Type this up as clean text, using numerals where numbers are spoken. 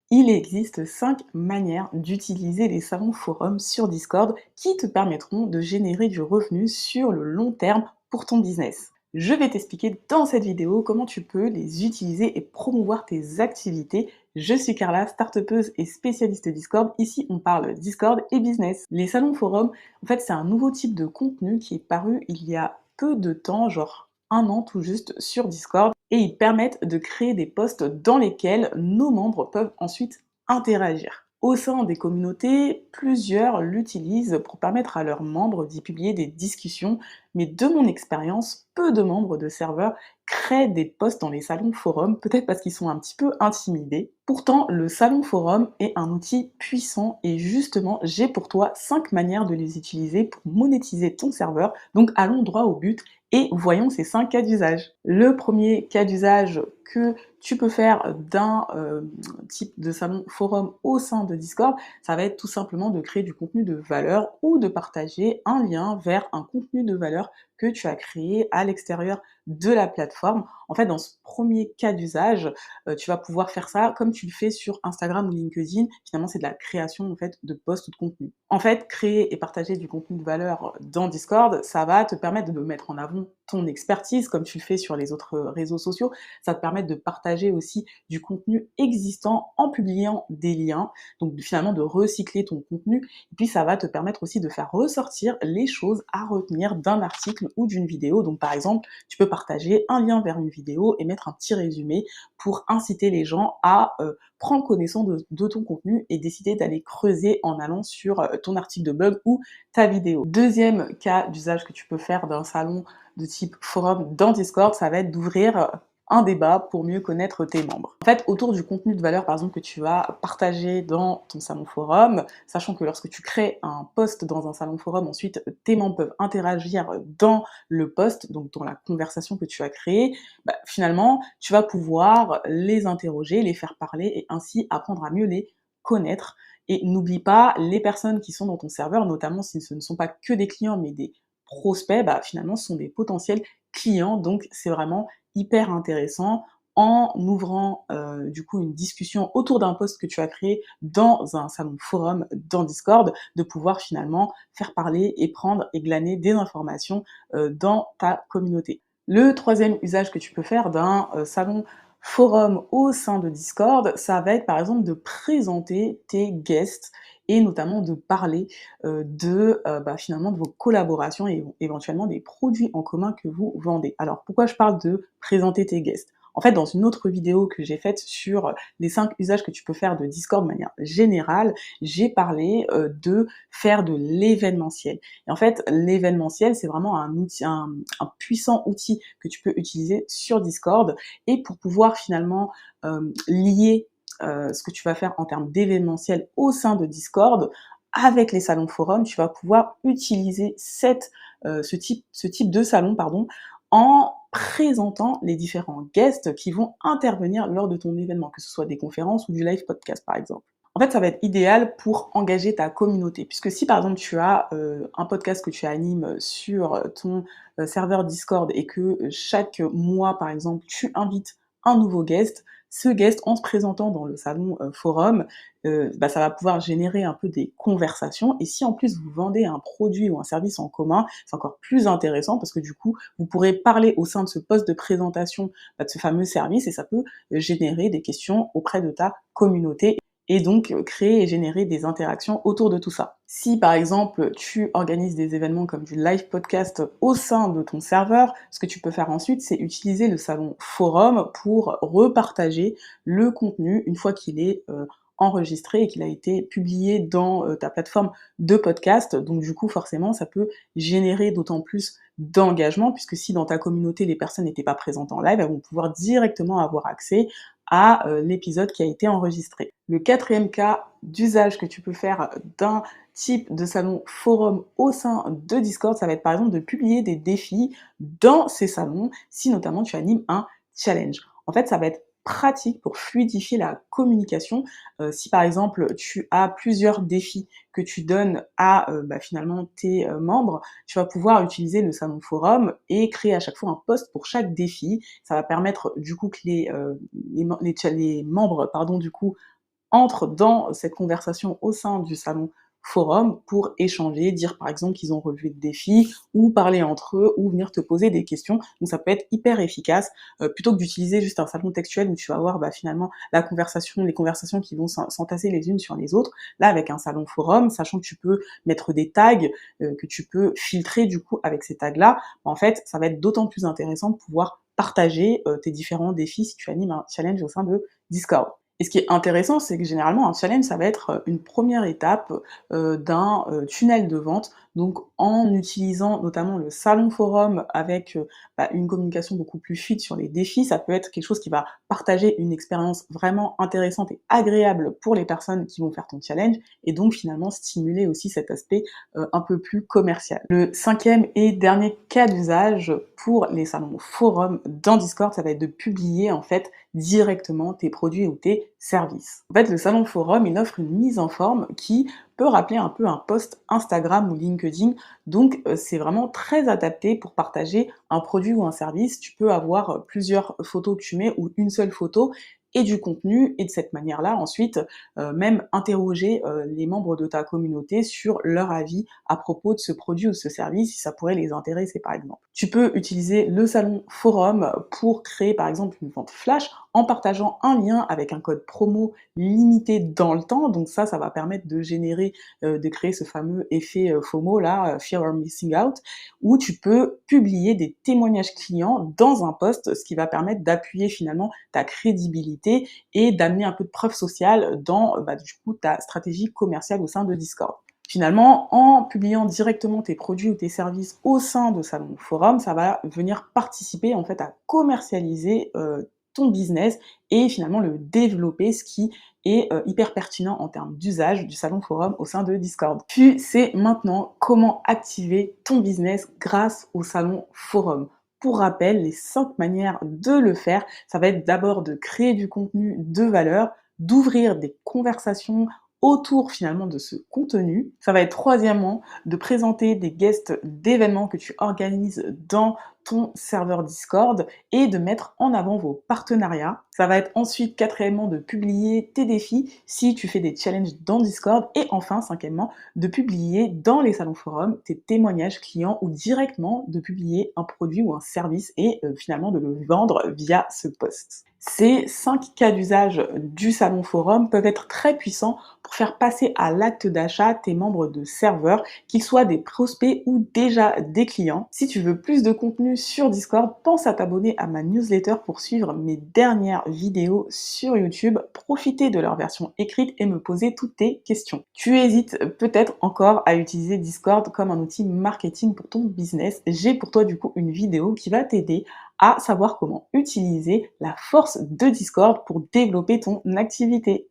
Il existe 5 manières d'utiliser les salons forums sur Discord qui te permettront de générer du revenu sur le long terme pour ton business. Je vais t'expliquer dans cette vidéo comment tu peux les utiliser et promouvoir tes activités. Je suis Carla, startupeuse et spécialiste Discord. Ici, on parle Discord et business. Les salons forums, en fait, c'est un nouveau type de contenu qui est paru il y a peu de temps, genre un an tout juste, sur Discord, et ils permettent de créer des posts dans lesquels nos membres peuvent ensuite interagir. Au sein des communautés, plusieurs l'utilisent pour permettre à leurs membres d'y publier des discussions, mais de mon expérience, peu de membres de serveurs créent des posts dans les salons forums, peut-être parce qu'ils sont un petit peu intimidés. Pourtant, le salon forum est un outil puissant et justement, j'ai pour toi 5 manières de les utiliser pour monétiser ton serveur. Donc allons droit au but et voyons ces 5 cas d'usage. Le premier cas d'usage que tu peux faire d'un type de salon forum au sein de Discord, ça va être tout simplement de créer du contenu de valeur ou de partager un lien vers un contenu de valeur que tu as créé à l'extérieur de la plateforme. En fait, dans ce premier cas d'usage, tu vas pouvoir faire ça comme tu le fais sur Instagram ou LinkedIn. Finalement, c'est de la création en fait de posts ou de contenu. En fait, créer et partager du contenu de valeur dans Discord, ça va te permettre de mettre en avant ton expertise comme tu le fais sur les autres réseaux sociaux. Ça te permet de partager aussi du contenu existant en publiant des liens, donc finalement de recycler ton contenu. Et puis ça va te permettre aussi de faire ressortir les choses à retenir d'un article ou d'une vidéo. Donc par exemple, tu peux partager un lien vers une vidéo et mettre un petit résumé pour inciter les gens à prendre connaissance de ton contenu et décider d'aller creuser en allant sur ton article de blog ou ta vidéo. Deuxième cas d'usage que tu peux faire d'un salon de type forum dans Discord, ça va être d'ouvrir un débat pour mieux connaître tes membres. En fait, autour du contenu de valeur, par exemple, que tu vas partager dans ton salon forum, sachant que lorsque tu crées un post dans un salon forum, ensuite, tes membres peuvent interagir dans le post, donc dans la conversation que tu as créée, finalement, tu vas pouvoir les interroger, les faire parler et ainsi apprendre à mieux les connaître. Et n'oublie pas, les personnes qui sont dans ton serveur, notamment si ce ne sont pas que des clients, mais des prospects, finalement, ce sont des potentiels clients, donc c'est vraiment hyper intéressant en ouvrant du coup une discussion autour d'un post que tu as créé dans un salon forum dans Discord, de pouvoir finalement faire parler et prendre et glaner des informations dans ta communauté. Le troisième usage que tu peux faire d'un salon forum au sein de Discord, ça va être par exemple de présenter tes guests et notamment de parler finalement de vos collaborations et éventuellement des produits en commun que vous vendez. Alors pourquoi je parle de présenter tes guests? En fait, dans une autre vidéo que j'ai faite sur les 5 usages que tu peux faire de Discord de manière générale, j'ai parlé de faire de l'événementiel. Et en fait, l'événementiel, c'est vraiment un outil, un puissant outil que tu peux utiliser sur Discord et pour pouvoir finalement lier ce que tu vas faire en termes d'événementiel au sein de Discord, avec les salons forums, tu vas pouvoir utiliser ce type de salon, pardon, en présentant les différents guests qui vont intervenir lors de ton événement, que ce soit des conférences ou du live podcast par exemple. En fait, ça va être idéal pour engager ta communauté, puisque si par exemple tu as un podcast que tu animes sur ton serveur Discord et que chaque mois par exemple tu invites un nouveau guest, ce guest en se présentant dans le salon forum, ça va pouvoir générer un peu des conversations et si en plus vous vendez un produit ou un service en commun, c'est encore plus intéressant parce que du coup, vous pourrez parler au sein de ce poste de présentation de ce fameux service et ça peut générer des questions auprès de ta communauté et donc créer et générer des interactions autour de tout ça. Si par exemple tu organises des événements comme du live podcast au sein de ton serveur, ce que tu peux faire ensuite c'est utiliser le salon forum pour repartager le contenu une fois qu'il est enregistré et qu'il a été publié dans ta plateforme de podcast. Donc du coup forcément ça peut générer d'autant plus d'engagement puisque si dans ta communauté les personnes n'étaient pas présentes en live, elles vont pouvoir directement avoir accès à l'épisode qui a été enregistré. Le quatrième cas d'usage que tu peux faire d'un type de salon forum au sein de Discord, ça va être par exemple de publier des défis dans ces salons si notamment tu animes un challenge. En fait, ça va être pratique pour fluidifier la communication. Si par exemple tu as plusieurs défis que tu donnes à finalement tes membres, tu vas pouvoir utiliser le salon forum et créer à chaque fois un post pour chaque défi. Ça va permettre du coup que les membres du coup entrent dans cette conversation au sein du salon forum pour échanger, dire par exemple qu'ils ont relevé le défi, ou parler entre eux, ou venir te poser des questions. Donc ça peut être hyper efficace, plutôt que d'utiliser juste un salon textuel où tu vas avoir finalement les conversations qui vont s'entasser les unes sur les autres. Là, avec un salon forum, sachant que tu peux mettre des tags, que tu peux filtrer du coup avec ces tags-là, en fait, ça va être d'autant plus intéressant de pouvoir partager tes différents défis si tu animes un challenge au sein de Discord. Et ce qui est intéressant, c'est que généralement un challenge, ça va être, une première étape, d'un, tunnel de vente. Donc en utilisant notamment le salon forum avec, une communication beaucoup plus fluide sur les défis, ça peut être quelque chose qui va partager une expérience vraiment intéressante et agréable pour les personnes qui vont faire ton challenge et donc finalement stimuler aussi cet aspect, un peu plus commercial. Le 5e et dernier cas d'usage pour les salons forums dans Discord, ça va être de publier en fait directement tes produits ou tes services. En fait, le salon forum, il offre une mise en forme qui peut rappeler un peu un post Instagram ou LinkedIn. Donc, c'est vraiment très adapté pour partager un produit ou un service. Tu peux avoir plusieurs photos que tu mets ou une seule photo et du contenu et de cette manière-là, ensuite, même interroger les membres de ta communauté sur leur avis à propos de ce produit ou ce service, si ça pourrait les intéresser par exemple. Tu peux utiliser le salon forum pour créer par exemple une vente flash en partageant un lien avec un code promo limité dans le temps. Donc ça va permettre de générer, de créer ce fameux effet FOMO là, Fear of Missing Out, où tu peux publier des témoignages clients dans un post, ce qui va permettre d'appuyer finalement ta crédibilité et d'amener un peu de preuve sociale dans du coup ta stratégie commerciale au sein de Discord. Finalement, en publiant directement tes produits ou tes services au sein de salons ou forums, ça va venir participer en fait à commercialiser ton business et finalement le développer, ce qui est hyper pertinent en termes d'usage du salon forum au sein de Discord. Tu sais maintenant comment activer ton business grâce au salon forum. Pour rappel, les 5 manières de le faire, ça va être d'abord de créer du contenu de valeur, d'ouvrir des conversations autour finalement de ce contenu. Ça va être troisièmement de présenter des guests d'événements que tu organises dans ton serveur Discord et de mettre en avant vos partenariats. Ça va être ensuite quatrièmement de publier tes défis si tu fais des challenges dans Discord et enfin cinquièmement de publier dans les salons forums tes témoignages clients ou directement de publier un produit ou un service et finalement de le vendre via ce post. Ces 5 cas d'usage du salon forum peuvent être très puissants pour faire passer à l'acte d'achat tes membres de serveur, qu'ils soient des prospects ou déjà des clients. Si tu veux plus de contenu sur Discord, pense à t'abonner à ma newsletter pour suivre mes dernières vidéos sur YouTube, profiter de leur version écrite et me poser toutes tes questions. Tu hésites peut-être encore à utiliser Discord comme un outil marketing pour ton business. J'ai pour toi du coup une vidéo qui va t'aider à savoir comment utiliser la force de Discord pour développer ton activité.